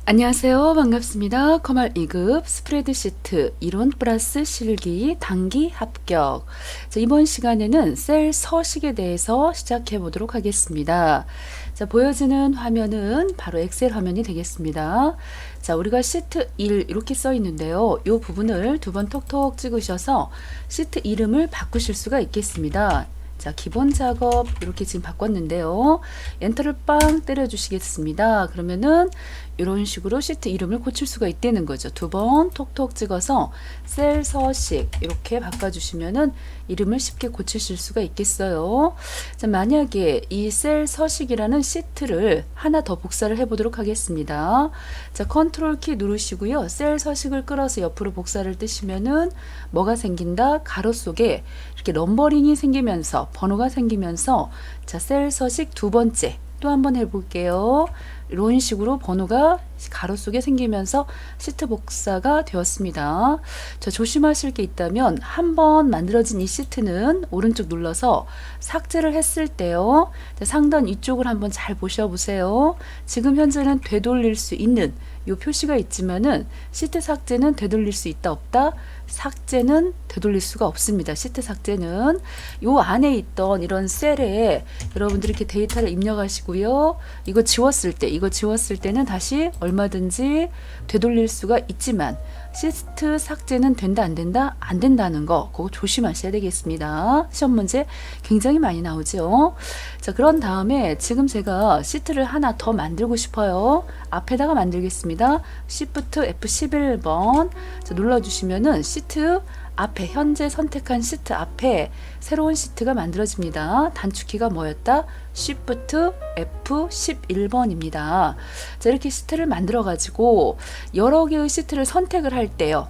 안녕하세요. 반갑습니다. 커말 2급 스프레드시트 이론 플러스 실기 단기 합격. 자, 이번 시간에는 셀 서식에 대해서 시작해 보도록 하겠습니다. 자, 보여지는 화면은 바로 엑셀 화면이 되겠습니다. 자, 우리가 시트 1 이렇게 써 있는데요. 이 부분을 두 번 톡톡 찍으셔서 시트 이름을 바꾸실 수가 있겠습니다. 자, 기본 작업 이렇게 지금 바꿨는데요. 엔터를 빵 때려 주시겠습니다. 그러면은 이런 식으로 시트 이름을 고칠 수가 있다는 거죠. 두 번 톡톡 찍어서 셀 서식 이렇게 바꿔주시면은 이름을 쉽게 고치실 수가 있겠어요. 자, 만약에 이 셀 서식이라는 시트를 하나 더 복사를 해 보도록 하겠습니다. 자, 컨트롤 키 누르시고요. 셀 서식을 끌어서 옆으로 복사를 뜨시면은 뭐가 생긴다? 가로 속에 이렇게 넘버링이 생기면서 번호가 생기면서 자, 셀 서식 두 번째 또 한번 해볼게요. 이런 식으로 번호가 가로 속에 생기면서 시트 복사가 되었습니다. 자, 조심하실 게 있다면 한번 만들어진 이 시트는 오른쪽 눌러서 삭제를 했을 때요. 자, 상단 위쪽을 한번 잘 보셔보세요. 지금 현재는 되돌릴 수 있는 이 표시가 있지만은 시트 삭제는 되돌릴 수 있다 없다? 삭제는 되돌릴 수가 없습니다. 시트 삭제는 요 안에 있던 이런 셀에 여러분들이 이렇게 데이터를 입력하시고요. 이거 지웠을 때는 다시 얼마든지 되돌릴 수가 있지만 시트 삭제는 된다 안 된다? 안 된다는 거 그거 조심하셔야 되겠습니다. 시험 문제 굉장히 많이 나오죠. 자, 그런 다음에 지금 제가 시트를 하나 더 만들고 싶어요. 앞에다가 만들겠습니다. Shift F11번 자, 눌러주시면은 시트 앞에 현재 선택한 시트 앞에 새로운 시트가 만들어집니다. 단축키가 뭐였다? Shift F11번입니다. 자, 이렇게 시트를 만들어 가지고 여러 개의 시트를 선택을 할 때요.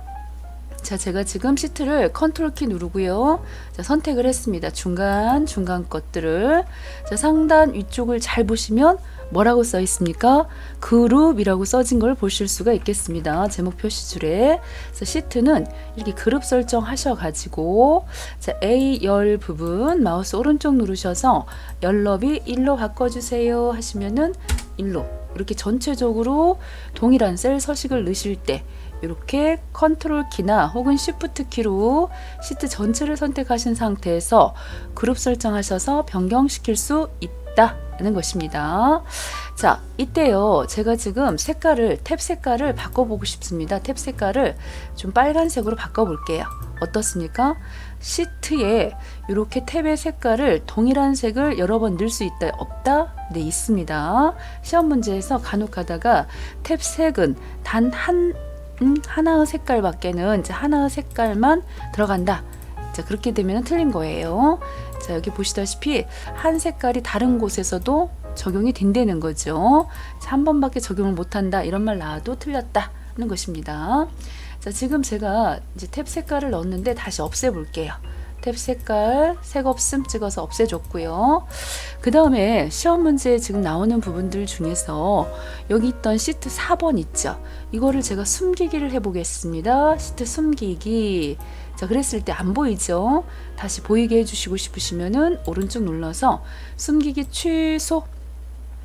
자, 제가 지금 시트를 컨트롤 키 누르고요. 자, 선택을 했습니다. 중간 것들을. 자, 상단 위쪽을 잘 보시면 뭐라고 써 있습니까? 그룹이라고 써진 걸 보실 수가 있겠습니다. 제목 표시줄에. 그래서 시트는 이렇게 그룹 설정하셔가지고 자, A 열 부분 마우스 오른쪽 누르셔서 열 너비 1로 바꿔주세요 하시면은 1로 이렇게 전체적으로 동일한 셀 서식을 넣으실 때 이렇게 컨트롤 키나 혹은 쉬프트 키로 시트 전체를 선택하신 상태에서 그룹 설정하셔서 변경시킬 수 있다는 것입니다. 자, 이때요. 제가 지금 탭 색깔을 바꿔보고 싶습니다. 탭 색깔을 좀 빨간색으로 바꿔볼게요. 어떻습니까? 시트에 이렇게 탭의 색깔을 동일한 색을 여러 번 넣을 수 있다 없다? 네, 있습니다. 시험 문제에서 간혹 가다가 탭 색은 단 하나의 색깔밖에는 이제 하나의 색깔만 들어간다. 자, 그렇게 되면 틀린 거예요. 자, 여기 보시다시피 한 색깔이 다른 곳에서도 적용이 된다는 거죠. 자, 한 번밖에 적용을 못한다 이런 말 나와도 틀렸다는 것입니다. 자, 지금 제가 이제 탭 색깔을 넣었는데 다시 없애볼게요. 탭 색깔 색 없음 찍어서 없애줬고요. 그 다음에 시험 문제에 지금 나오는 부분들 중에서 여기 있던 시트 4번 있죠. 이거를 제가 숨기기를 해보겠습니다. 시트 숨기기. 자, 그랬을 때 안 보이죠? 다시 보이게 해주시고 싶으시면은 오른쪽 눌러서 숨기기 취소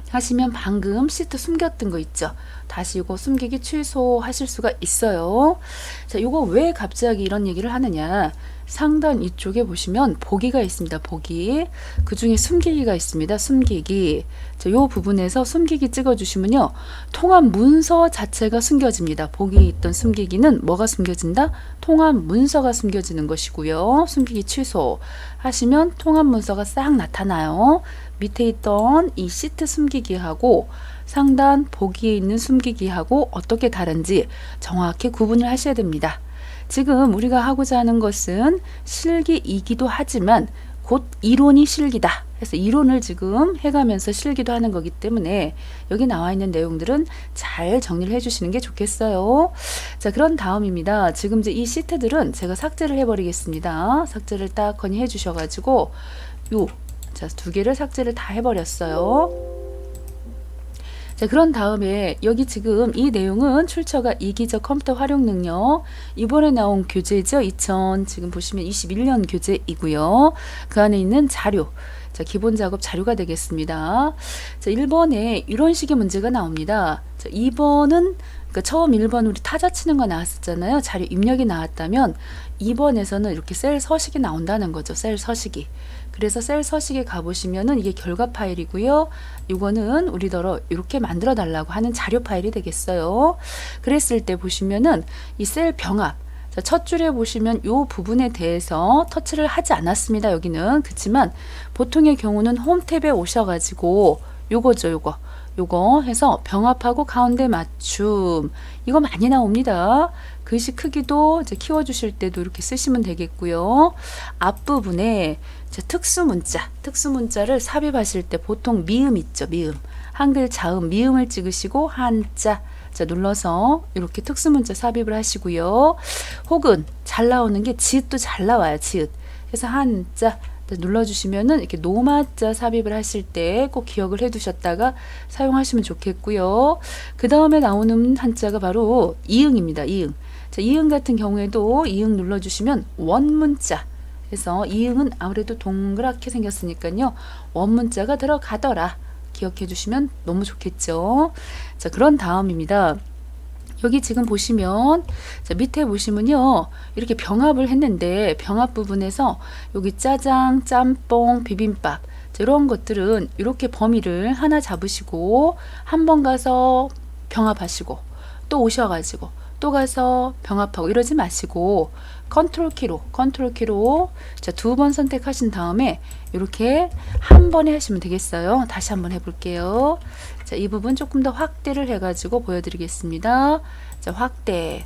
하시면 방금 시트 숨겼던 거 있죠. 다시 이거 숨기기 취소 하실 수가 있어요. 자, 이거 왜 갑자기 이런 얘기를 하느냐? 상단 이쪽에 보시면 보기가 있습니다. 보기. 그 중에 숨기기가 있습니다. 숨기기. 자, 요 부분에서 숨기기 찍어주시면요. 통합 문서 자체가 숨겨집니다. 보기에 있던 숨기기는 뭐가 숨겨진다? 통합 문서가 숨겨지는 것이고요. 숨기기 취소 하시면 통합 문서가 싹 나타나요. 밑에 있던 이 시트 숨기기하고 상단 보기에 있는 숨기기하고 어떻게 다른지 정확히 구분을 하셔야 됩니다. 지금 우리가 하고자 하는 것은 실기이기도 하지만 곧 이론이 실기다. 그래서 이론을 지금 해가면서 실기도 하는 거기 때문에 여기 나와 있는 내용들은 잘 정리를 해주시는 게 좋겠어요. 자, 그런 다음입니다. 지금 이제 이 시트들은 제가 삭제를 해버리겠습니다. 삭제를 딱 건의 해주셔가지고 자, 두 개를 삭제를 다 해버렸어요. 자, 그런 다음에 여기 지금 이 내용은 출처가 이기적 컴퓨터 활용 능력, 이번에 나온 교재죠. 지금 보시면 21년 교재이고요. 그 안에 있는 자료, 자, 기본 작업 자료가 되겠습니다. 자, 1번에 이런 식의 문제가 나옵니다. 자, 2번은 그러니까 처음 1번 우리 타자 치는 거 나왔었잖아요. 자료 입력이 나왔다면 2번에서는 이렇게 셀 서식이 나온다는 거죠. 셀 서식이. 그래서 셀 서식에 가보시면은 이게 결과 파일이고요. 이거는 우리더러 이렇게 만들어 달라고 하는 자료 파일이 되겠어요. 그랬을 때 보시면은 이 셀 병합, 자, 첫 줄에 보시면 이 부분에 대해서 터치를 하지 않았습니다. 여기는. 그렇지만 보통의 경우는 홈 탭에 오셔가지고 요거죠. 요거 해서 병합하고 가운데 맞춤, 이거 많이 나옵니다. 글씨 크기도 이제 키워주실 때도 이렇게 쓰시면 되겠고요. 앞부분에 특수문자를 삽입하실 때 보통 미음 있죠. 미음, 한글 자음 미음을 찍으시고 한자, 자, 눌러서 이렇게 특수문자 삽입을 하시고요. 혹은 잘 나오는 게 지읒도 잘 나와요. 지읒. 그래서 한자 눌러주시면은 이렇게 노마자 삽입을 하실 때 꼭 기억을 해두셨다가 사용하시면 좋겠고요. 그 다음에 나오는 한자가 바로 이응입니다. 이응. 자, 이응 같은 경우에도 이응 눌러주시면 원문자. 그래서 이응은 아무래도 동그랗게 생겼으니까요. 원문자가 들어가더라. 기억해 주시면 너무 좋겠죠. 자, 그런 다음입니다. 여기 지금 보시면, 자, 밑에 보시면요, 이렇게 병합을 했는데 병합 부분에서 여기 짜장, 짬뽕, 비빔밥, 자, 이런 것들은 이렇게 범위를 하나 잡으시고 한 번 가서 병합하시고 또 오셔가지고 또 가서 병합하고 이러지 마시고 컨트롤 키로 자, 2번 선택하신 다음에 이렇게 한 번에 하시면 되겠어요. 다시 한번 해볼게요. 자, 이 부분 조금 더 확대를 해가지고 보여드리겠습니다. 자, 확대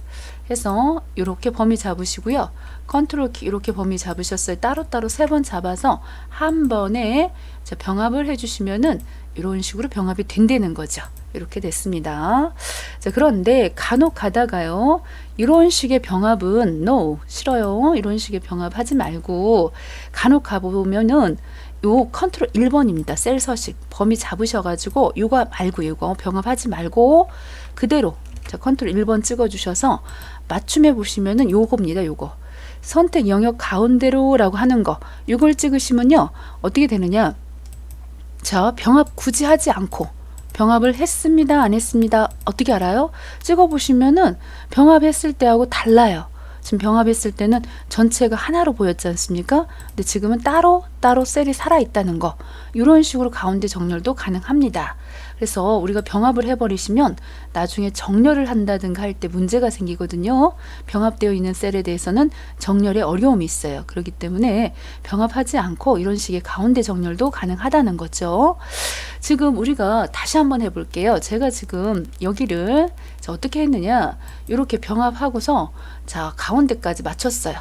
해서 이렇게 범위 잡으시고요. 컨트롤 키 이렇게 범위 잡으셨어요. 따로따로 3번 잡아서 한 번에 자, 병합을 해주시면은 이런 식으로 병합이 된다는 거죠. 이렇게 됐습니다. 자, 그런데 간혹 가다가요, 이런 식의 병합은 no, 싫어요. 이런 식의 병합 하지 말고 간혹 가보면은 요 컨트롤 1번입니다. 셀 서식 범위 잡으셔가지고 요거 말고 요거 병합하지 말고 그대로 자, 컨트롤 1번 찍어주셔서 맞춤해 보시면은 요겁니다. 요거 선택 영역 가운데로 라고 하는 거 요걸 찍으시면요 어떻게 되느냐, 자, 병합 굳이 하지 않고 병합을 했습니다, 안 했습니다, 어떻게 알아요? 찍어보시면은 병합했을 때하고 달라요. 지금 병합했을 때는 전체가 하나로 보였지 않습니까? 근데 지금은 따로 셀이 살아있다는 거, 이런 식으로 가운데 정렬도 가능합니다. 그래서 우리가 병합을 해버리시면 나중에 정렬을 한다든가 할 때 문제가 생기거든요. 병합되어 있는 셀에 대해서는 정렬에 어려움이 있어요. 그렇기 때문에 병합하지 않고 이런 식의 가운데 정렬도 가능하다는 거죠. 지금 우리가 다시 한번 해볼게요. 제가 지금 여기를 자, 어떻게 했느냐, 이렇게 병합하고서 자, 가운데까지 맞췄어요.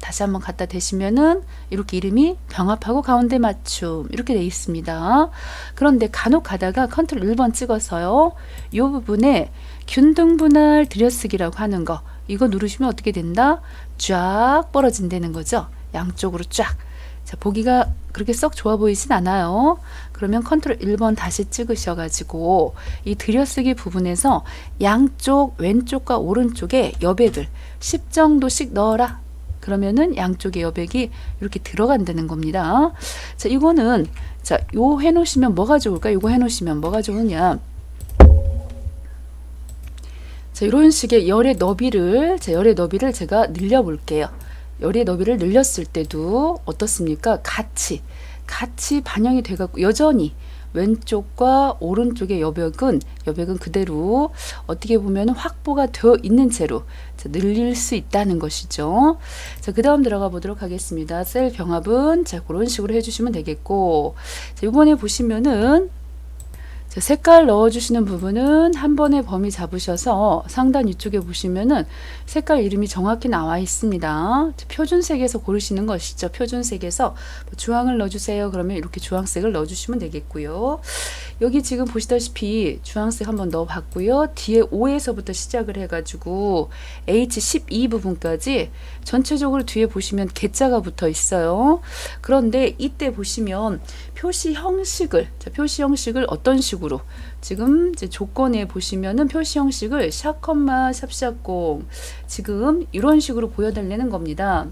다시 한번 갖다 대시면은 이렇게 이름이 병합하고 가운데 맞춤 이렇게 되어 있습니다. 그런데 간혹 가다가 컨트롤 1번 찍어서요, 이 부분에 균등 분할 들여쓰기라고 하는 거 이거 누르시면 어떻게 된다? 쫙 벌어진다는 거죠. 양쪽으로 쫙. 자, 보기가 그렇게 썩 좋아 보이진 않아요. 그러면 컨트롤 1번 다시 찍으셔가지고 이 들여쓰기 부분에서 양쪽 왼쪽과 오른쪽에 여백을 10 정도씩 넣어라. 그러면은 양쪽의 여백이 이렇게 들어간다는 겁니다. 자, 이거는 자, 요 해놓으시면 뭐가 좋을까? 요거 해놓으시면 뭐가 좋으냐? 자, 이런 식의 열의 너비를 제가 늘려볼게요. 열의 너비를 늘렸을 때도 어떻습니까? 같이 반영이 돼갖고 여전히 왼쪽과 오른쪽의 여백은 그대로 어떻게 보면 확보가 되어 있는 채로 자, 늘릴 수 있다는 것이죠. 자, 그 다음 들어가 보도록 하겠습니다. 셀 병합은 자, 그런 식으로 해주시면 되겠고, 자, 이번에 보시면은 자, 색깔 넣어주시는 부분은 한 번에 범위 잡으셔서 상단 위쪽에 보시면은 색깔 이름이 정확히 나와 있습니다. 표준색에서 고르시는 것이죠. 표준색에서 뭐 주황을 넣어주세요. 그러면 이렇게 주황색을 넣어주시면 되겠고요. 여기 지금 보시다시피 주황색 한번 넣어 봤고요. 뒤에 O에서부터 시작을 해가지고 H12 부분까지 전체적으로 뒤에 보시면 개자가 붙어 있어요. 그런데 이때 보시면 표시 형식을, 자, 표시 형식을 어떤 식으로, 지금 이제 조건에 보시면은 표시 형식을 샵, 샵샵공 지금 이런 식으로 보여달라는 겁니다.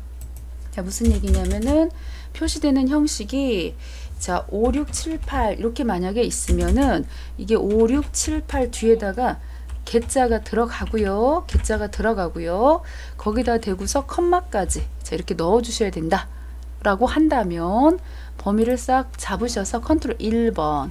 자, 무슨 얘기냐면은 표시되는 형식이 자, 5, 6, 7, 8 이렇게 만약에 있으면은 이게 5, 6, 7, 8 뒤에다가 개자가 들어가고요. 개자가 들어가고요. 거기다 대고서 컴마까지 자, 이렇게 넣어 주셔야 된다 라고 한다면 범위를 싹 잡으셔서 컨트롤 1번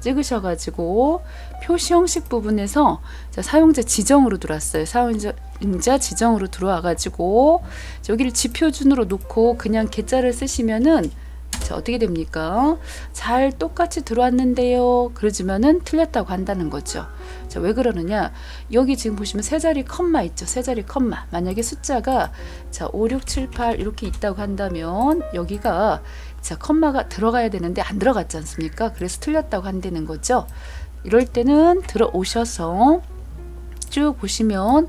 찍으셔가지고 표시 형식 부분에서 자, 사용자 지정으로 들어왔어요. 사용자 지정으로 들어와가지고 여기를 지표준으로 놓고 그냥 개자를 쓰시면은 자, 어떻게 됩니까? 잘 똑같이 들어왔는데요. 그러지만은 틀렸다고 한다는 거죠. 자, 왜 그러느냐? 여기 지금 보시면 세 자리 컴마 있죠. 세 자리 컴마. 만약에 숫자가 자, 5, 6, 7, 8 이렇게 있다고 한다면 여기가 자, 컴마가 들어가야 되는데 안 들어갔지 않습니까? 그래서 틀렸다고 한다는 거죠. 이럴 때는 들어오셔서 쭉 보시면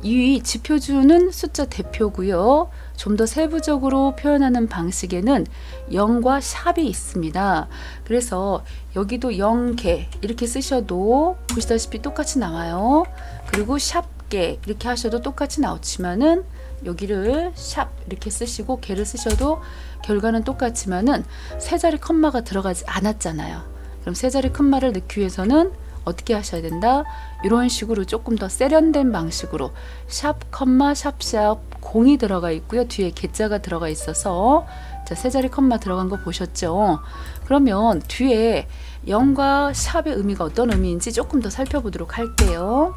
이 지표주는 숫자 대표고요. 좀 더 세부적으로 표현하는 방식에는 0과 샵이 있습니다. 그래서 여기도 0개 이렇게 쓰셔도 보시다시피 똑같이 나와요. 그리고 샵개 이렇게 하셔도 똑같이 나오지만은 여기를 샵 이렇게 쓰시고 개를 쓰셔도 결과는 똑같지만은 세 자리 컴마가 들어가지 않았잖아요. 그럼 세 자리 컴마를 넣기 위해서는 어떻게 하셔야 된다? 이런 식으로 조금 더 세련된 방식으로 샵, 컴마, 샵샵 공이 들어가 있고요. 뒤에 개자가 들어가 있어서 자, 세 자리 컴마 들어간 거 보셨죠? 그러면 뒤에 0과 샵의 의미가 어떤 의미인지 조금 더 살펴보도록 할게요.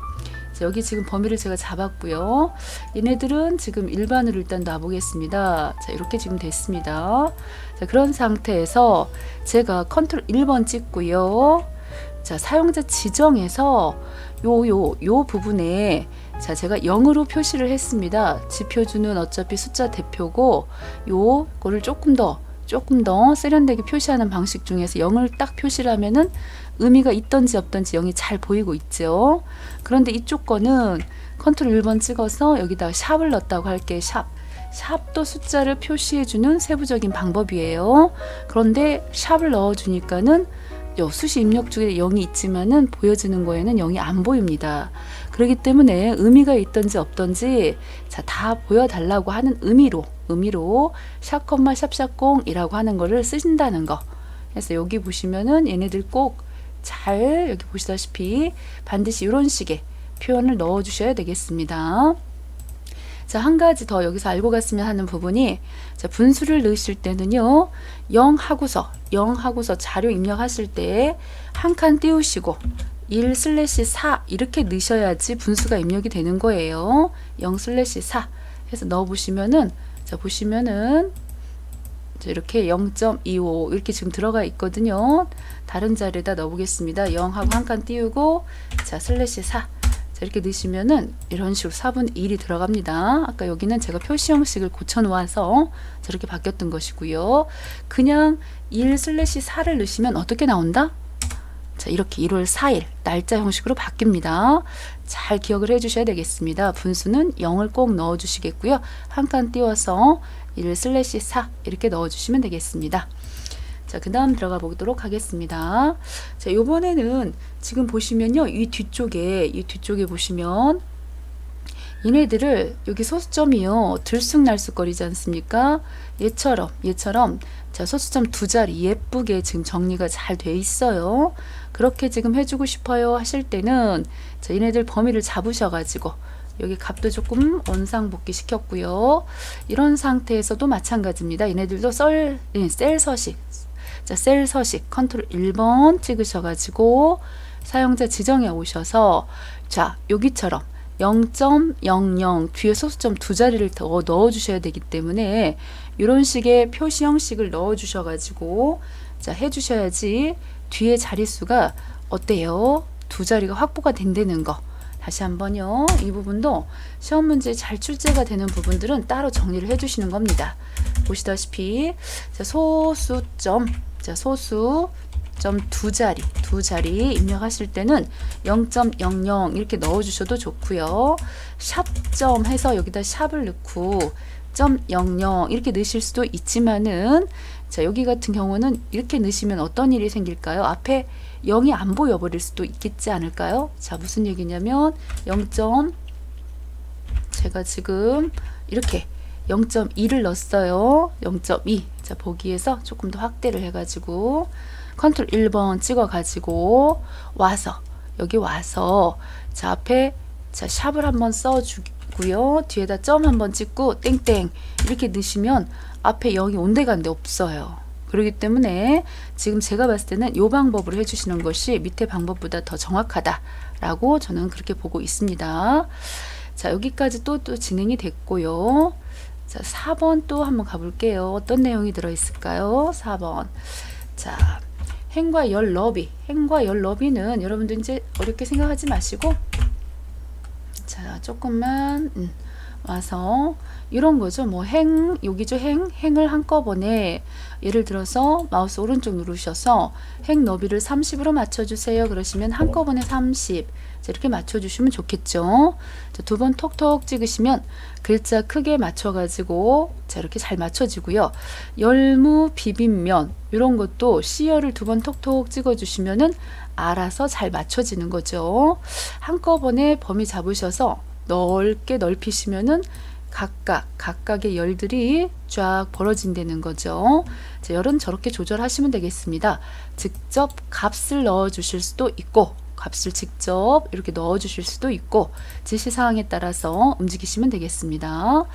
자, 여기 지금 범위를 제가 잡았고요. 얘네들은 지금 일반으로 일단 놔보겠습니다. 자, 이렇게 지금 됐습니다. 자, 그런 상태에서 제가 컨트롤 1번 찍고요. 자, 사용자 지정에서 요 부분에 자, 제가 0으로 표시를 했습니다. 지표주는 어차피 숫자 대표고 요거를 조금 더 세련되게 표시하는 방식 중에서 0을 딱 표시를 하면은 의미가 있던지 없던지 0이 잘 보이고 있죠. 그런데 이쪽 거는 컨트롤 1번 찍어서 여기다 샵을 넣었다고 할게요. 샵도 숫자를 표시해주는 세부적인 방법이에요. 그런데 샵을 넣어주니까는 수시 입력 중에 0이 있지만은 보여지는 거에는 0이 안 보입니다. 그렇기 때문에 의미가 있던지 없던지 자, 다 보여달라고 하는 의미로 샵, 샵샵공이라고 하는 거를 쓰신다는 거. 그래서 여기 보시면은 얘네들 꼭 잘 여기 보시다시피 반드시 이런 식의 표현을 넣어 주셔야 되겠습니다. 자, 한 가지 더 여기서 알고 갔으면 하는 부분이 자, 분수를 넣으실 때는요. 0 하고서 자료 입력하실 때 한 칸 띄우시고 1/4 이렇게 넣으셔야지 분수가 입력이 되는 거예요. 0/4 해서 넣어 보시면은 자, 보시면은 이렇게 0.25 이렇게 지금 들어가 있거든요. 다른 자리에다 넣어 보겠습니다. 0하고 한 칸 띄우고 자, /4 자, 이렇게 넣으시면은 이런 식으로 4분의 1이 들어갑니다. 아까 여기는 제가 표시 형식을 고쳐 놓아서 저렇게 바뀌었던 것이고요. 그냥 1/4를 넣으시면 어떻게 나온다? 자, 이렇게 1월 4일 날짜 형식으로 바뀝니다. 잘 기억을 해 주셔야 되겠습니다. 분수는 0을 꼭 넣어 주시겠고요. 한 칸 띄워서 1/4 이렇게 넣어 주시면 되겠습니다. 자, 그 다음 들어가 보도록 하겠습니다. 자, 요번에는 지금 보시면요. 이 뒤쪽에 보시면 얘네들을 여기 소수점이요. 들쑥날쑥거리지 않습니까? 얘처럼 자, 소수점 두 자리 예쁘게 지금 정리가 잘 돼 있어요. 그렇게 지금 해주고 싶어요 하실 때는 자, 얘네들 범위를 잡으셔가지고 여기 값도 조금 원상복귀 시켰고요. 이런 상태에서도 마찬가지입니다. 얘네들도 셀 서식 자, 셀 서식 컨트롤 1번 찍으셔가지고 사용자 지정에 오셔서 자, 여기처럼 0.00 뒤에 소수점 두 자리를 더 넣어 주셔야 되기 때문에 이런 식의 표시 형식을 넣어 주셔가지고 자, 해 주셔야지 뒤에 자릿수가 어때요? 두 자리가 확보가 된다는 거. 다시 한번요. 이 부분도 시험 문제에 잘 출제가 되는 부분들은 따로 정리를 해 주시는 겁니다. 보시다시피 자, 소수점 자, 소수 점 두 자리 입력하실 때는 0.00 이렇게 넣어주셔도 좋고요. 샵점 해서 여기다 샵을 넣고 0.00 이렇게 넣으실 수도 있지만은 자, 여기 같은 경우는 이렇게 넣으시면 어떤 일이 생길까요? 앞에 0이 안 보여버릴 수도 있겠지 않을까요? 자, 무슨 얘기냐면 0. 제가 지금 이렇게 0.2를 넣었어요. 0.2. 자, 보기에서 조금 더 확대를 해가지고 컨트롤 1번 찍어가지고 와서 여기 와서 자, 앞에 자, 샵을 한번 써주고요. 뒤에다 점 한번 찍고 땡땡 이렇게 넣으시면 앞에 0이 온데간데 없어요. 그렇기 때문에 지금 제가 봤을 때는 이 방법으로 해주시는 것이 밑에 방법보다 더 정확하다라고 저는 그렇게 보고 있습니다. 자, 여기까지 또 진행이 됐고요. 자, 4번 또 한번 가볼게요. 어떤 내용이 들어있을까요? 4번. 자, 행과 열 너비. 행과 열 너비는 여러분들 이제 어렵게 생각하지 마시고, 자, 조금만, 와서, 이런 거죠. 뭐, 여기죠. 행을 한꺼번에, 예를 들어서 마우스 오른쪽 누르셔서 행 너비를 30으로 맞춰주세요. 그러시면 한꺼번에 30. 자, 이렇게 맞춰주시면 좋겠죠. 두 번 톡톡 찍으시면 글자 크게 맞춰가지고 자, 이렇게 잘 맞춰지고요. 열무 비빔면 이런 것도 C열을 두 번 톡톡 찍어주시면은 알아서 잘 맞춰지는 거죠. 한꺼번에 범위 잡으셔서 넓게 넓히시면은 각각의 열들이 쫙 벌어진다는 거죠. 자, 열은 저렇게 조절하시면 되겠습니다. 직접 값을 넣어 주실 수도 있고 값을 직접 이렇게 넣어 주실 수도 있고 지시사항에 따라서 움직이시면 되겠습니다.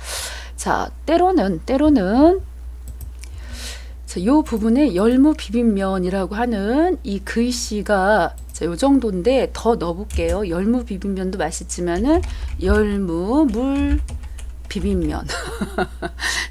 자, 때로는 자, 요 부분에 열무 비빔면이라고 하는 이 글씨가 자, 요 정도인데 더 넣어볼게요. 열무 비빔면도 맛있지만은 열무 물 비빔면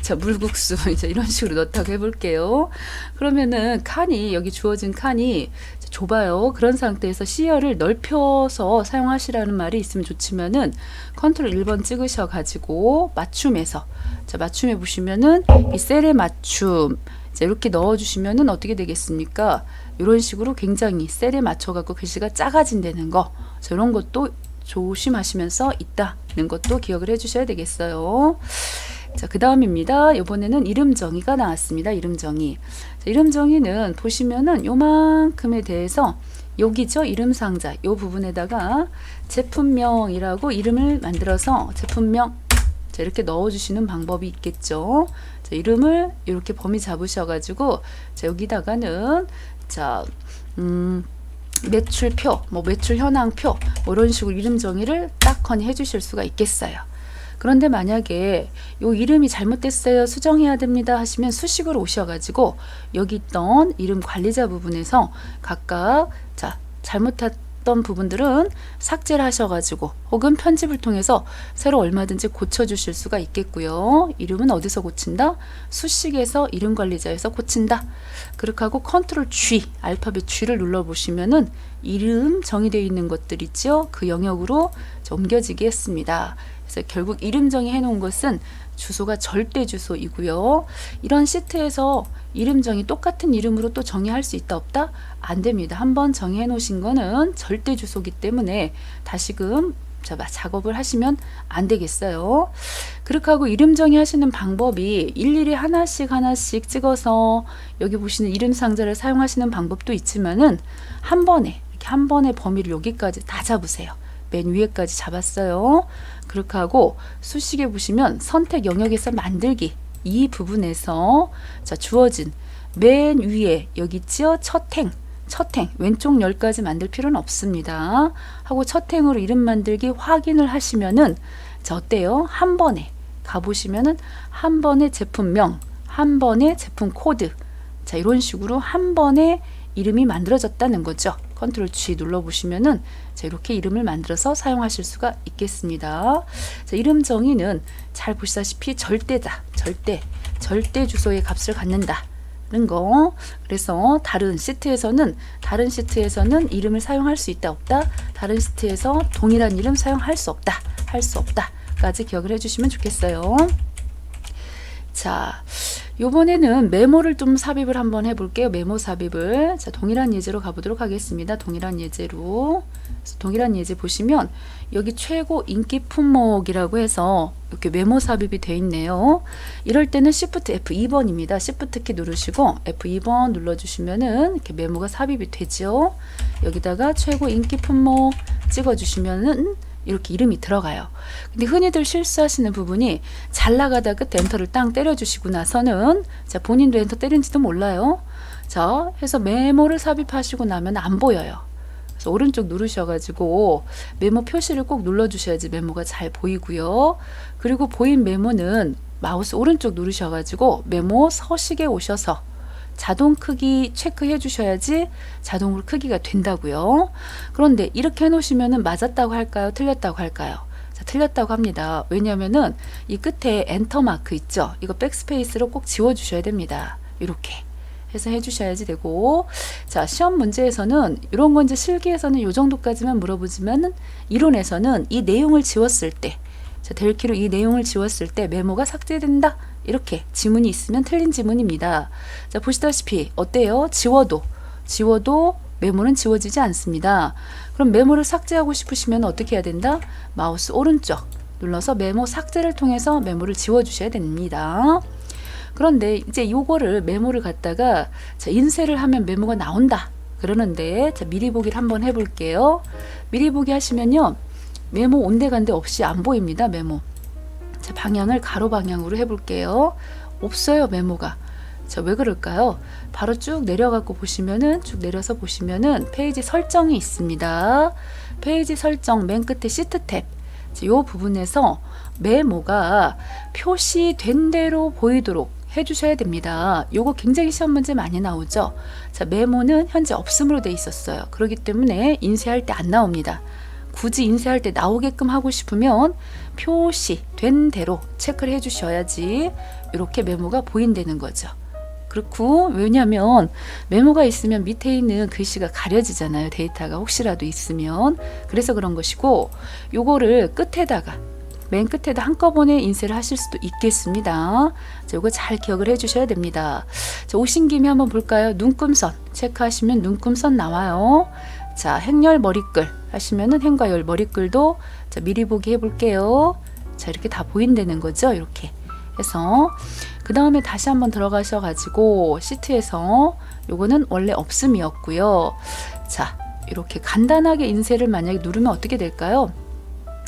자, 물국수 이제 이런 식으로 넣다고 해볼게요. 그러면은 칸이 여기 주어진 칸이 좁아요. 그런 상태에서 C열을 넓혀서 사용하시라는 말이 있으면 좋지만은 컨트롤 1번 찍으셔 가지고 맞춤에서 자, 맞춤에 보시면은 이 셀의 맞춤 자, 이렇게 넣어 주시면은 어떻게 되겠습니까? 이런 식으로 굉장히 셀에 맞춰 갖고 글씨가 작아진다는 거 자, 이런 것도 조심하시면서 있다는 것도 기억을 해 주셔야 되겠어요. 자, 그 다음입니다. 이번에는 이름 정의가 나왔습니다. 이름 정의. 자, 이름 정의는 보시면은 요만큼에 대해서 여기죠. 이름 상자. 요 부분에다가 제품명이라고 이름을 만들어서 제품명 자, 이렇게 넣어주시는 방법이 있겠죠. 자, 이름을 이렇게 범위 잡으셔가지고 자, 여기다가는 자, 매출표, 뭐 매출 현황표 뭐 이런 식으로 이름 정의를 딱하니 해주실 수가 있겠어요. 그런데 만약에 요 이름이 잘못됐어요. 수정해야 됩니다 하시면 수식으로 오셔가지고 여기 있던 이름 관리자 부분에서 각각 자, 잘못했던 부분들은 삭제를 하셔가지고 혹은 편집을 통해서 새로 얼마든지 고쳐주실 수가 있겠고요. 이름은 어디서 고친다? 수식에서 이름 관리자에서 고친다. 그렇게 하고 컨트롤 G, 알파벳 G를 눌러보시면은 이름 정의되어 있는 것들 있죠? 그 영역으로 옮겨지게 했습니다. 그래서 결국 이름 정의 해놓은 것은 주소가 절대 주소이고요. 이런 시트에서 이름 정의 똑같은 이름으로 또 정의할 수 있다 없다? 안 됩니다. 한번 정의해 놓으신 거는 절대 주소기 때문에 다시금 작업을 하시면 안 되겠어요. 그렇게 하고 이름 정의하시는 방법이 일일이 하나씩 찍어서 여기 보시는 이름 상자를 사용하시는 방법도 있지만은 한 번에 이렇게 한 번에 범위를 여기까지 다 잡으세요. 맨 위에까지 잡았어요. 그렇게 하고 수식에 보시면 선택 영역에서 만들기 이 부분에서 자, 주어진 맨 위에 여기 있죠? 첫 행 왼쪽 열까지 만들 필요는 없습니다. 하고 첫 행으로 이름 만들기 확인을 하시면은 자, 어때요? 한 번에 가보시면은 한 번에 제품명, 한 번에 제품 코드 자, 이런 식으로 한 번에 이름이 만들어졌다는 거죠. 컨트롤 G 눌러보시면은 자, 이렇게 이름을 만들어서 사용하실 수가 있겠습니다. 자, 이름 정의는 잘 보시다시피 절대다. 절대 주소의 값을 갖는다. 는 거. 그래서 다른 시트에서는 이름을 사용할 수 있다 없다. 다른 시트에서 동일한 이름 사용할 수 없다. 할 수 없다. 까지 기억을 해주시면 좋겠어요. 자, 요번에는 메모를 좀 삽입을 한번 해볼게요. 메모 삽입을. 자, 동일한 예제로 가보도록 하겠습니다. 동일한 예제로. 동일한 예제 보시면 여기 최고 인기 품목이라고 해서 이렇게 메모 삽입이 돼 있네요. 이럴 때는 Shift F2번입니다. Shift 키 누르시고 F2번 눌러주시면은 이렇게 메모가 삽입이 되죠. 여기다가 최고 인기 품목 찍어주시면은 이렇게 이름이 들어가요. 근데 흔히들 실수하시는 부분이 잘 나가다 끝에 엔터를 땅 때려주시고 나서는 자, 본인도 엔터 때린지도 몰라요. 자, 해서 메모를 삽입하시고 나면 안 보여요. 그래서 오른쪽 누르셔가지고 메모 표시를 꼭 눌러주셔야지 메모가 잘 보이고요. 그리고 보인 메모는 마우스 오른쪽 누르셔가지고 메모 서식에 오셔서 자동 크기 체크해 주셔야지 자동으로 크기가 된다고요. 그런데 이렇게 해 놓으시면은 맞았다고 할까요? 틀렸다고 할까요? 자, 틀렸다고 합니다. 왜냐면은 이 끝에 엔터 마크 있죠? 이거 백스페이스로 꼭 지워 주셔야 됩니다. 이렇게 해서 해 주셔야지 되고, 자, 시험 문제에서는 이런 건 이제 실기에서는 이 정도까지만 물어보지만은 이론에서는 이 내용을 지웠을 때, 자, 델키로 이 내용을 지웠을 때 메모가 삭제된다. 이렇게 지문이 있으면 틀린 지문입니다. 자, 보시다시피 어때요? 지워도 메모는 지워지지 않습니다. 그럼 메모를 삭제하고 싶으시면 어떻게 해야 된다? 마우스 오른쪽 눌러서 메모 삭제를 통해서 메모를 지워 주셔야 됩니다. 그런데 이제 요거를 메모를 갖다가 자, 인쇄를 하면 메모가 나온다 그러는데, 자, 미리 보기를 한번 해볼게요. 미리 보기 하시면요, 메모 온데간데 없이 안 보입니다. 메모. 자, 방향을 가로 방향으로 해볼게요. 없어요, 메모가. 자, 왜 그럴까요? 바로 쭉 내려가고 보시면은, 쭉 내려서 보시면은 페이지 설정이 있습니다. 페이지 설정 맨 끝에 시트 탭. 이 부분에서 메모가 표시된 대로 보이도록 해주셔야 됩니다. 요거 굉장히 시험 문제 많이 나오죠. 자, 메모는 현재 없음으로 돼 있었어요. 그렇기 때문에 인쇄할 때 안 나옵니다. 굳이 인쇄할 때 나오게끔 하고 싶으면 표시된 대로 체크를 해 주셔야지 이렇게 메모가 보인다는 거죠. 그렇고, 왜냐면 메모가 있으면 밑에 있는 글씨가 가려지잖아요. 데이터가 혹시라도 있으면. 그래서 그런 것이고, 요거를 끝에다가 맨 끝에다 한꺼번에 인쇄를 하실 수도 있겠습니다. 자, 요거 잘 기억을 해 주셔야 됩니다. 자, 오신 김에 한번 볼까요? 눈금선 체크하시면 눈금선 나와요. 자, 행렬 머리글 하시면은 행과 열 머리글도 자, 미리 보기 해볼게요. 자, 이렇게 다 보인다는 거죠. 이렇게 해서 그 다음에 다시 한번 들어가셔 가지고 시트에서 요거는 원래 없음이었고요. 자, 이렇게 간단하게 인쇄를 만약에 누르면 어떻게 될까요?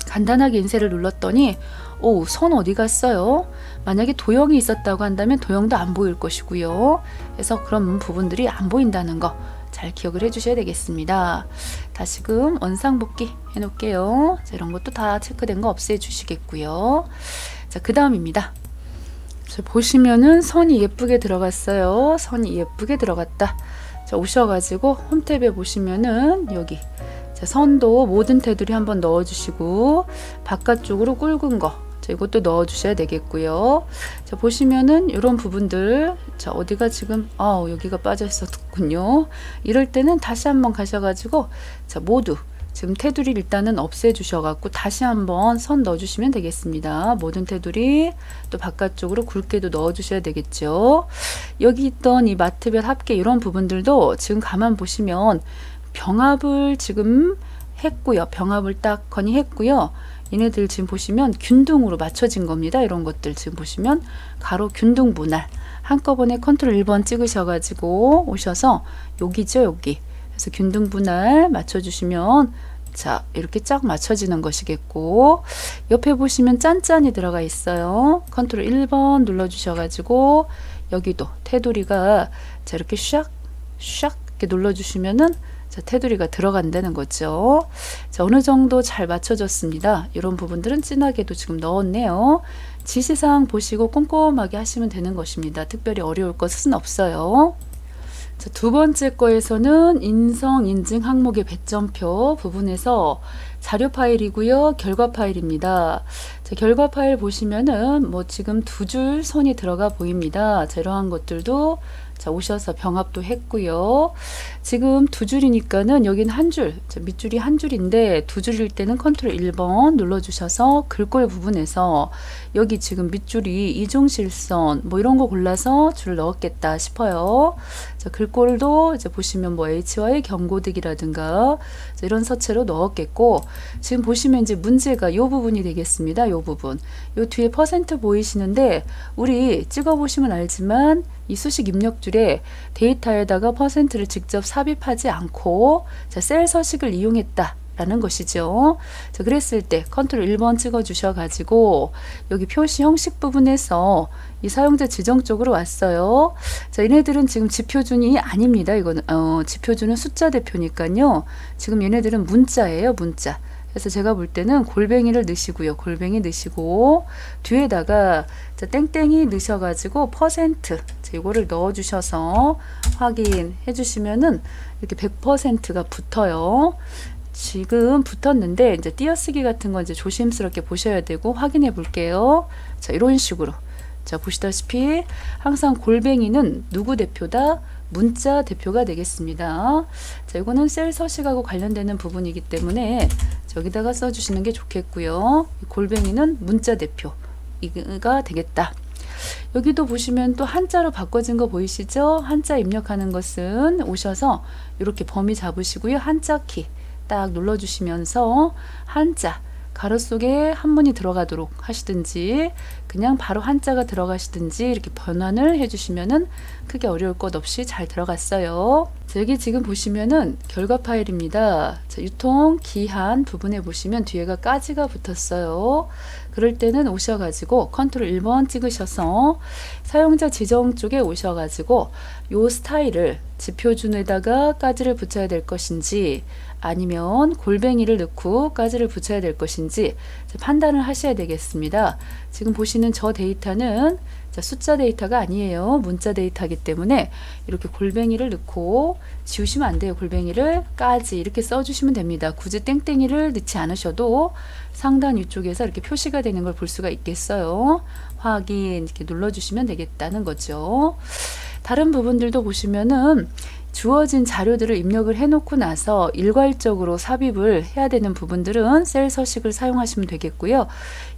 간단하게 인쇄를 눌렀더니 오, 선 어디 갔어요? 만약에 도형이 있었다고 한다면 도형도 안 보일 것이고요. 그래서 그런 부분들이 안 보인다는 거 잘 기억을 해 주셔야 되겠습니다. 다시금 원상복귀 해 놓을게요. 자, 이런 것도 다 체크된 거 없애 주시겠고요. 자, 그 다음입니다. 보시면은 선이 예쁘게 들어갔어요. 선이 예쁘게 들어갔다. 자, 오셔가지고 홈탭에 보시면은 여기 자, 선도 모든 테두리 한번 넣어주시고 바깥쪽으로 굵은 거 자, 이것도 넣어주셔야 되겠고요. 자, 보시면은 이런 부분들 자, 어디가 지금 여기가 빠져 있었군요. 이럴 때는 다시 한번 가셔가지고 자, 모두 지금 테두리 일단은 없애주셔갖고 다시 한번 선 넣어주시면 되겠습니다. 모든 테두리 또 바깥쪽으로 굵게도 넣어주셔야 되겠죠. 여기 있던 이 마트별 합계 이런 부분들도 지금 가만 보시면 병합을 지금 했고요. 병합을 딱 거니 했고요. 얘네들 지금 보시면 균등으로 맞춰진 겁니다. 이런 것들 지금 보시면 가로 균등 분할 한꺼번에 컨트롤 1번 찍으셔가지고 오셔서 여기죠. 여기. 그래서 균등 분할 맞춰주시면 자, 이렇게 쫙 맞춰지는 것이겠고, 옆에 보시면 짠짠이 들어가 있어요. 컨트롤 1번 눌러주셔가지고 여기도 테두리가 자, 이렇게 샥 이렇게 눌러주시면은 자, 테두리가 들어간다는 거죠. 자, 어느 정도 잘 맞춰졌습니다. 이런 부분들은 진하게도 지금 넣었네요. 지시사항 보시고 꼼꼼하게 하시면 되는 것입니다. 특별히 어려울 것은 없어요. 자, 두 번째 거에서는 인성 인증 항목의 배점표 부분에서 자료 파일이고요. 결과 파일입니다. 자, 결과 파일 보시면은 뭐 지금 두 줄 선이 들어가 보입니다. 자, 이러한 것들도 자, 오셔서 병합도 했고요. 지금 두 줄이니까는 여긴 한 줄, 밑줄이 한 줄인데 두 줄일 때는 컨트롤 1번 눌러주셔서 글꼴 부분에서 여기 지금 밑줄이 이중실선 뭐 이런 거 골라서 줄을 넣었겠다 싶어요. 자, 글꼴도 이제 보시면 뭐 H와의 경고득이라든가 이런 서체로 넣었겠고, 지금 보시면 이제 문제가 이 부분이 되겠습니다. 이 부분. 요 뒤에 퍼센트 보이시는데 우리 찍어 보시면 알지만 이 수식 입력줄에 데이터에다가 퍼센트를 직접 삽입하지 않고 자, 셀 서식을 이용했다 라는 것이죠. 자, 그랬을 때 컨트롤 1번 찍어 주셔 가지고 여기 표시 형식 부분에서 이 사용자 지정 쪽으로 왔어요. 자, 얘네들은 지금 지표준이 아닙니다. 이거는 지표준은 숫자 대표니까요. 지금 얘네들은 문자예요, 문자. 그래서 제가 볼 때는 골뱅이를 넣으시고요. 골뱅이 넣으시고 뒤에다가 자, 땡땡이 넣으셔가지고 퍼센트 이거를 넣어주셔서 확인해 주시면은 이렇게 100%가 붙어요. 지금 붙었는데 이제 띄어쓰기 같은 건 이제 조심스럽게 보셔야 되고 확인해 볼게요. 자, 이런 식으로. 자, 보시다시피 항상 골뱅이는 누구 대표다? 문자 대표가 되겠습니다. 자, 이거는 셀 서식하고 관련되는 부분이기 때문에 여기다가 써주시는 게 좋겠고요. 골뱅이는 문자 대표가 되겠다. 여기도 보시면 또 한자로 바꿔진 거 보이시죠? 한자 입력하는 것은 오셔서 이렇게 범위 잡으시고요. 한자 키 딱 눌러주시면서 한자 가로 속에 한문이 들어가도록 하시든지 그냥 바로 한자가 들어가시든지 이렇게 변환을 해주시면은 크게 어려울 것 없이 잘 들어갔어요. 자, 여기 지금 보시면은 결과 파일입니다. 자, 유통 기한 부분에 보시면 뒤에가 까지가 붙었어요. 그럴 때는 오셔가지고 컨트롤 1번 찍으셔서 사용자 지정 쪽에 오셔가지고 요 스타일을 지표준에다가 까지를 붙여야 될 것인지 아니면 골뱅이를 넣고 까지를 붙여야 될 것인지 판단을 하셔야 되겠습니다. 지금 보시는 저 데이터는 숫자 데이터가 아니에요. 문자 데이터이기 때문에 이렇게 골뱅이를 넣고 지우시면 안 돼요. 골뱅이를 까지 이렇게 써주시면 됩니다. 굳이 땡땡이를 넣지 않으셔도 상단 위쪽에서 이렇게 표시가 되는 걸 볼 수가 있겠어요. 확인 이렇게 눌러주시면 되겠다는 거죠. 다른 부분들도 보시면은 주어진 자료들을 입력을 해놓고 나서 일괄적으로 삽입을 해야 되는 부분들은 셀 서식을 사용하시면 되겠고요.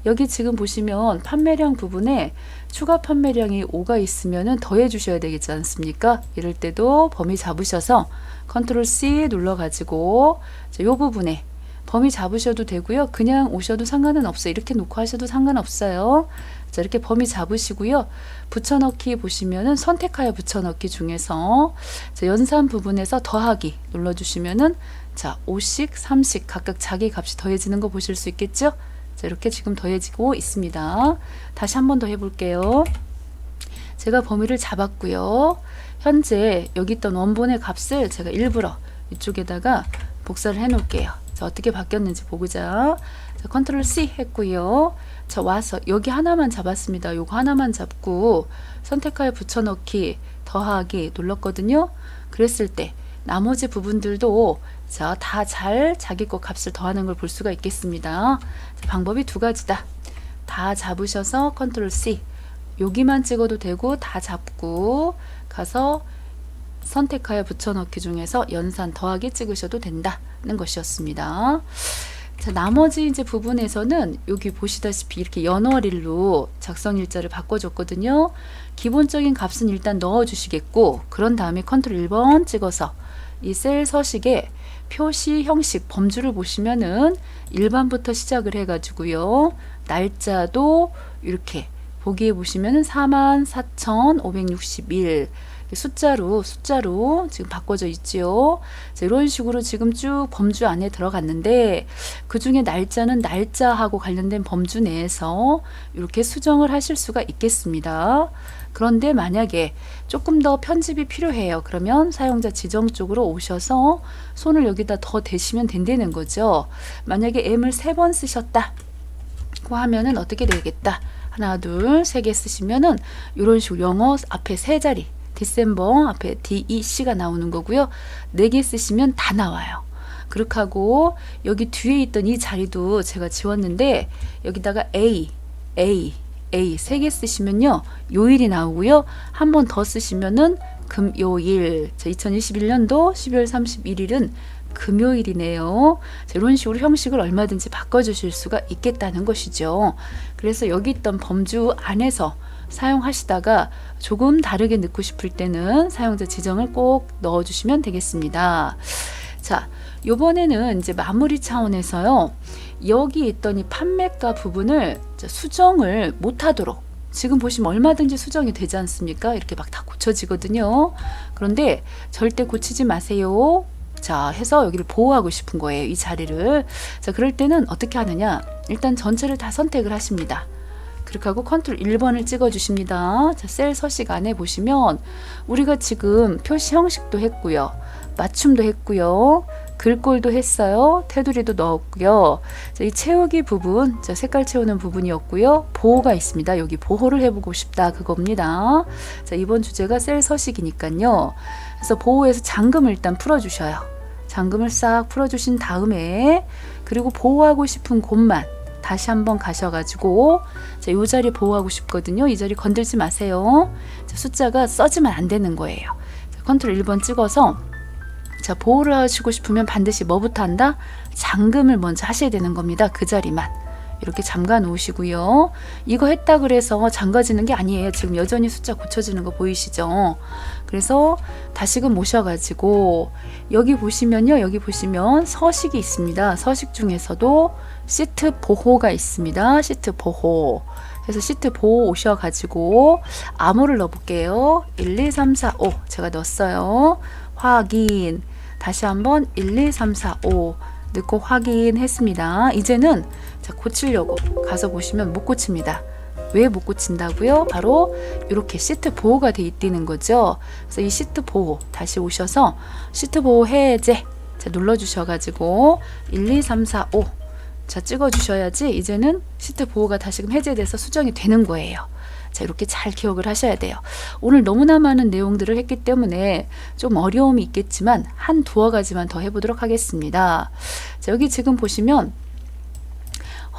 여기 지금 보시면 판매량 부분에 추가 판매량이 5가 있으면 더해 주셔야 되겠지 않습니까? 이럴 때도 범위 잡으셔서 컨트롤 C 눌러가지고 이 부분에 범위 잡으셔도 되고요. 그냥 오셔도 상관은 없어요. 이렇게 놓고 하셔도 상관없어요. 자, 이렇게 범위 잡으시고요. 붙여넣기 보시면은 선택하여 붙여넣기 중에서 자, 연산 부분에서 더하기 눌러주시면은 자, 5씩 3씩 각각 자기 값이 더해지는 거 보실 수 있겠죠? 자, 이렇게 지금 더해지고 있습니다. 다시 한 번 더 해볼게요. 제가 범위를 잡았고요. 현재 여기 있던 원본의 값을 제가 일부러 이쪽에다가 복사를 해 놓을게요. 자, 어떻게 바뀌었는지 보자. 자, 컨트롤 C 했고요. 자, 와서 여기 하나만 잡았습니다. 요거 하나만 잡고 선택하여 붙여넣기 더하기 눌렀거든요. 그랬을 때 나머지 부분들도 자, 다 잘 자기 거 값을 더하는 걸 볼 수가 있겠습니다. 자, 방법이 두 가지다. 다 잡으셔서 컨트롤 C 여기만 찍어도 되고 다 잡고 가서 선택하여 붙여넣기 중에서 연산 더하기 찍으셔도 된다는 것이었습니다. 자, 나머지 이제 부분에서는 여기 보시다시피 이렇게 연월일로 작성 일자를 바꿔줬거든요. 기본적인 값은 일단 넣어주시겠고, 그런 다음에 컨트롤 1번 찍어서 이 셀 서식에 표시 형식 범주를 보시면은 일반부터 시작을 해가지고요. 날짜도 이렇게 보기에 보시면은 44,561 숫자로 지금 바꿔져 있지요. 이런 식으로 지금 쭉 범주 안에 들어갔는데 그 중에 날짜는 날짜하고 관련된 범주 내에서 이렇게 수정을 하실 수가 있겠습니다. 그런데 만약에 조금 더 편집이 필요해요. 그러면 사용자 지정 쪽으로 오셔서 손을 여기다 더 대시면 된다는 거죠. 만약에 M을 3번 쓰셨다 하면은 어떻게 되겠다. 하나, 둘, 3개 쓰시면은 이런 식으로 영어 앞에 3자리 디셈버 앞에 DEC가 나오는 거고요. 4개 쓰시면 다 나와요. 그렇게 하고 여기 뒤에 있던 이 자리도 제가 지웠는데 여기다가 A 3개 쓰시면요. 요일이 나오고요. 한 번 더 쓰시면은 금요일. 자, 2021년도 12월 31일은 금요일이네요. 자, 이런 식으로 형식을 얼마든지 바꿔주실 수가 있겠다는 것이죠. 그래서 여기 있던 범주 안에서 사용하시다가 조금 다르게 넣고 싶을 때는 사용자 지정을 꼭 넣어주시면 되겠습니다. 자, 요번에는 이제 마무리 차원에서요. 여기 있던 이 판매가 부분을 수정을 못하도록, 지금 보시면 얼마든지 수정이 되지 않습니까? 이렇게 막 다 고쳐지거든요. 그런데 절대 고치지 마세요. 자, 해서 여기를 보호하고 싶은 거예요. 이 자리를. 자, 그럴 때는 어떻게 하느냐? 일단 전체를 다 선택을 하십니다. 그렇게 하고 컨트롤 1번을 찍어 주십니다. 자, 셀 서식 안에 보시면 우리가 지금 표시 형식도 했고요. 맞춤도 했고요. 글꼴도 했어요. 테두리도 넣었고요. 자, 이 채우기 부분, 자, 색깔 채우는 부분이었고요. 보호가 있습니다. 여기 보호를 해보고 싶다, 그겁니다. 자, 이번 주제가 셀 서식이니까요. 그래서 보호에서 잠금을 일단 풀어주셔요. 잠금을 싹 풀어주신 다음에, 그리고 보호하고 싶은 곳만 다시 한번 가셔가지고, 자, 이 자리 보호하고 싶거든요. 이 자리 건들지 마세요. 자, 숫자가 써지면 안 되는 거예요. 자, 컨트롤 1번 찍어서, 자, 보호를 하시고 싶으면 반드시 뭐부터 한다? 잠금을 먼저 하셔야 되는 겁니다. 그 자리만 이렇게 잠가 놓으시고요. 이거 했다 그래서 잠가지는 게 아니에요. 지금 여전히 숫자 고쳐지는 거 보이시죠? 그래서 다시금 모셔가지고 여기 보시면요. 여기 보시면 서식이 있습니다. 서식 중에서도 시트 보호가 있습니다. 시트 보호. 그래서 시트 보호 오셔가지고 암호를 넣어볼게요. 1, 2, 3, 4, 5 제가 넣었어요. 확인. 다시 한번 1, 2, 3, 4, 5 넣고 확인했습니다. 이제는 자, 고치려고 가서 보시면 못 고칩니다. 왜 못 고친다고요? 바로 이렇게 시트 보호가 돼 있다는 거죠. 그래서 이 시트 보호 다시 오셔서 시트 보호 해제 자, 눌러주셔가지고 1, 2, 3, 4, 5 자, 찍어주셔야지 이제는 시트 보호가 다시금 해제돼서 수정이 되는 거예요. 자, 이렇게 잘 기억을 하셔야 돼요. 오늘 너무나 많은 내용들을 했기 때문에 좀 어려움이 있겠지만 한 두어 가지만 더 해보도록 하겠습니다. 자, 여기 지금 보시면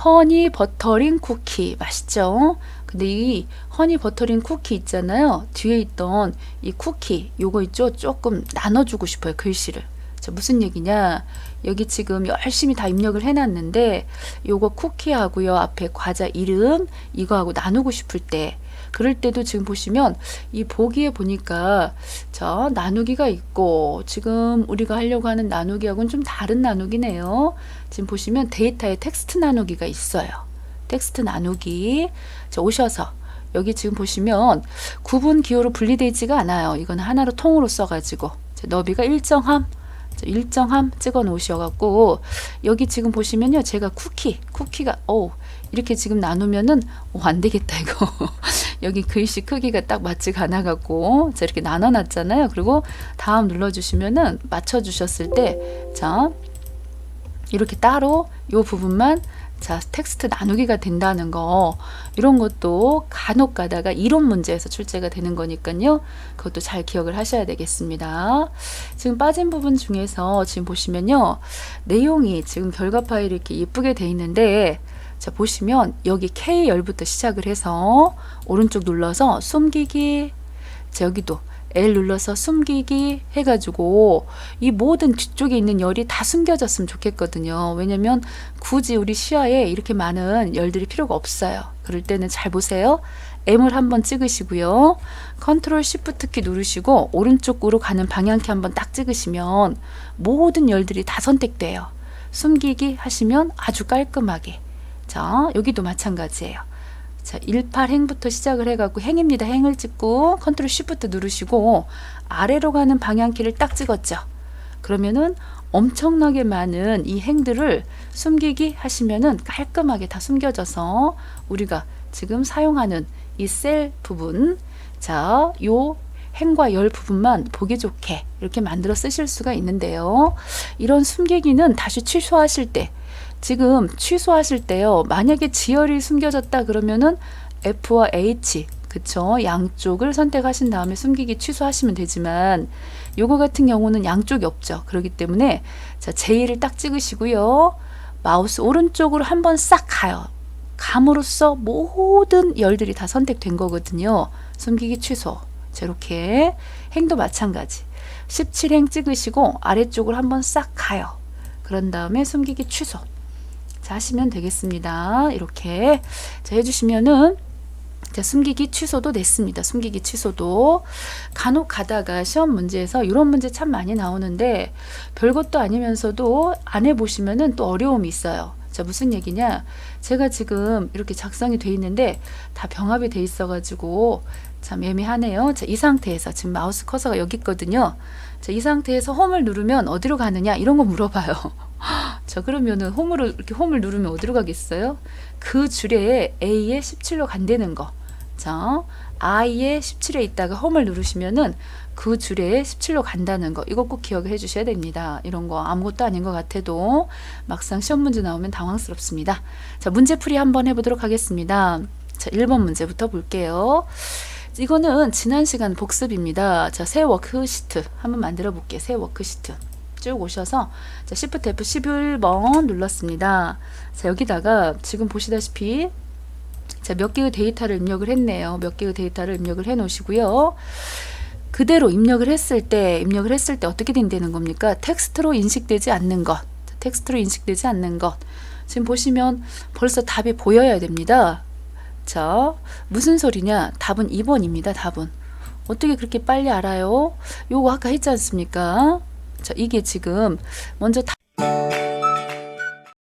허니 버터링 쿠키 맛있죠? 근데 이 허니 버터링 쿠키 있잖아요. 뒤에 있던 이 쿠키 요거 있죠? 조금 나눠주고 싶어요. 글씨를. 자, 무슨 얘기냐? 여기 지금 열심히 다 입력을 해놨는데 요거 쿠키하고요. 앞에 과자 이름 이거하고 나누고 싶을 때 그럴 때도 지금 보시면 이 보기에 보니까 자, 나누기가 있고 지금 우리가 하려고 하는 나누기하고는 좀 다른 나누기네요. 지금 보시면 데이터에 텍스트 나누기가 있어요. 텍스트 나누기. 자, 오셔서 여기 지금 보시면 구분 기호로 분리되어 있지가 않아요. 이건 하나로 통으로 써가지고 자, 너비가 일정함 찍어 놓으셔갖고 여기 지금 보시면요. 제가 쿠키가 이렇게 지금 나누면은 안 되겠다 이거 여기 글씨 크기가 딱 맞지가 않아갖고 자, 이렇게 나눠 놨잖아요. 그리고 다음 눌러주시면은 맞춰 주셨을 때 자, 이렇게 따로 요 부분만 자, 텍스트 나누기가 된다는 거 이런 것도 간혹 가다가 이론 문제에서 출제가 되는 거니까요. 그것도 잘 기억을 하셔야 되겠습니다. 지금 빠진 부분 중에서 지금 보시면요. 내용이 지금 결과 파일이 이렇게 예쁘게 돼 있는데 자, 보시면 여기 K열부터 시작을 해서 오른쪽 눌러서 숨기기 자, 여기도 L 눌러서 숨기기 해가지고 이 모든 뒤쪽에 있는 열이 다 숨겨졌으면 좋겠거든요. 왜냐면 굳이 우리 시야에 이렇게 많은 열들이 필요가 없어요. 그럴 때는 잘 보세요. M을 한번 찍으시고요. 컨트롤 Shift 키 누르시고 오른쪽으로 가는 방향키 한번 딱 찍으시면 모든 열들이 다 선택돼요. 숨기기 하시면 아주 깔끔하게 자, 여기도 마찬가지예요. 자, 18행부터 시작을 해갖고 행입니다. 행을 찍고 컨트롤 쉬프트 누르시고 아래로 가는 방향키를 딱 찍었죠. 그러면은 엄청나게 많은 이 행들을 숨기기 하시면은 깔끔하게 다 숨겨져서 우리가 지금 사용하는 이 셀 부분 자, 요 행과 열 부분만 보기 좋게 이렇게 만들어 쓰실 수가 있는데요. 이런 숨기기는 다시 취소하실 때 지금 취소하실 때요. 만약에 지열이 숨겨졌다 그러면은 F와 H 그쵸? 양쪽을 선택하신 다음에 숨기기 취소하시면 되지만 요거 같은 경우는 양쪽이 없죠. 그렇기 때문에 자, J를 딱 찍으시고요. 마우스 오른쪽으로 한번 싹 가요. 감으로써 모든 열들이 다 선택된 거거든요. 숨기기 취소. 자, 이렇게 행도 마찬가지. 17행 찍으시고 아래쪽으로 한번 싹 가요. 그런 다음에 숨기기 취소. 자, 하시면 되겠습니다. 이렇게 자, 해주시면은 자, 숨기기 취소도 됐습니다. 숨기기 취소도 간혹 가다가 시험 문제에서 이런 문제 참 많이 나오는데 별것도 아니면서도 안 해보시면은 또 어려움이 있어요. 자, 무슨 얘기냐? 제가 지금 이렇게 작성이 돼 있는데 다 병합이 돼 있어가지고 참 애매하네요. 자, 이 상태에서 지금 마우스 커서가 여기 있거든요. 자, 이 상태에서 홈을 누르면 어디로 가느냐? 이런 거 물어봐요. 자, 그러면은 홈으로 이렇게 홈을 누르면 어디로 가겠어요? 그 줄에 A에 17로 간다는 거. 자, I에 17에 있다가 홈을 누르시면은 그 줄에 17로 간다는 거. 이거 꼭 기억을 해 주셔야 됩니다. 이런 거 아무것도 아닌 것 같아도 막상 시험 문제 나오면 당황스럽습니다. 자, 문제풀이 한번 해보도록 하겠습니다. 자, 1번 문제부터 볼게요. 이거는 지난 시간 복습입니다. 자, 새 워크시트 한번 만들어 볼게요. 새 워크시트. 쭉 오셔서 자, Shift F11번 눌렀습니다. 자, 여기다가 지금 보시다시피 자, 몇 개의 데이터를 입력을 했네요. 몇 개의 데이터를 입력을 해 놓으시고요. 그대로 입력을 했을 때 어떻게 된다는 겁니까? 텍스트로 인식되지 않는 것. 텍스트로 인식되지 않는 것. 지금 보시면 벌써 답이 보여야 됩니다. 자, 무슨 소리냐? 답은 2번입니다. 답은. 어떻게 그렇게 빨리 알아요? 요거 아까 했지 않습니까? 자, 이게 지금 먼저